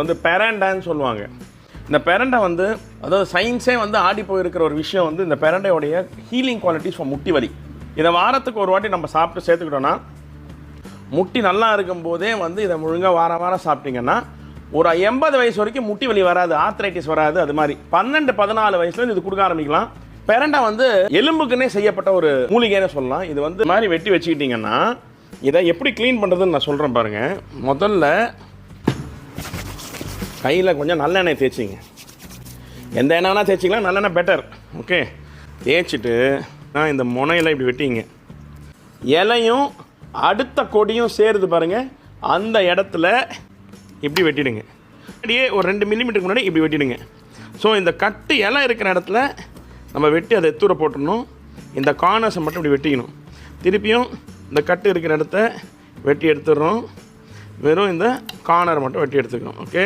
வந்து பெரண்டான்னு சொல்லுவாங்க. இந்த பெரண்டை வந்து அதாவது சயின்ஸே வந்து ஆடி போயிருக்கிற ஒரு விஷயம் வந்து இந்த பெரண்டையோடைய ஹீலிங் குவாலிட்டிஸ் ஃபார் முட்டி வலி. இதை வாரத்துக்கு ஒரு வாட்டி நம்ம சாப்பிட்டு சேர்த்துக்கிட்டோன்னா முட்டி நல்லா இருக்கும்போதே வந்து இதை முழுங்காக வாரம் சாப்பிட்டிங்கன்னா ஒரு 80 வயசு வரைக்கும் முட்டி வலி வராது, ஆர்த்ரைட்டிஸ் வராது. அது மாதிரி 12-14 வயசுலேருந்து இது கொடுக்க ஆரம்பிக்கலாம். பெரண்டை வந்து எலும்புக்குன்னே செய்யப்பட்ட ஒரு மூலிகைன்னு சொல்லலாம். இது வந்து மாதிரி வெட்டி வச்சுக்கிட்டிங்கன்னா இதை எப்படி க்ளீன் பண்ணுறதுன்னு நான் சொல்கிறேன் பாருங்கள். முதல்ல கையில் கொஞ்சம் நல்லெண்ணெய் தேய்ச்சிங்க. எந்த எண்ணெய்னா தேய்ச்சிக்கலாம், நல்லெண்ணெய் பெட்டர். ஓகே, தேய்ச்சிட்டு நான் இந்த முனையில் இப்படி வெட்டிங்க. இலையும் அடுத்த கொடியும் சேருது பாருங்கள், அந்த இடத்துல இப்படி வெட்டிடுங்க. அப்படியே ஒரு 2 மில்லிமீட்டருக்கு முன்னாடி இப்படி வெட்டிடுங்க. ஸோ இந்த கட்டு இலை இருக்கிற இடத்துல நம்ம வெட்டி அதை தூர போட்டுடணும். இந்த கார்னர்ஸை மட்டும் இப்படி வெட்டிக்கணும். திருப்பியும் இந்த கட்டு இருக்கிற இடத்த வெட்டி எடுத்துடுறோம். வெறும் இந்த கார்னர் மட்டும் வெட்டி எடுத்துக்கணும். ஓகே.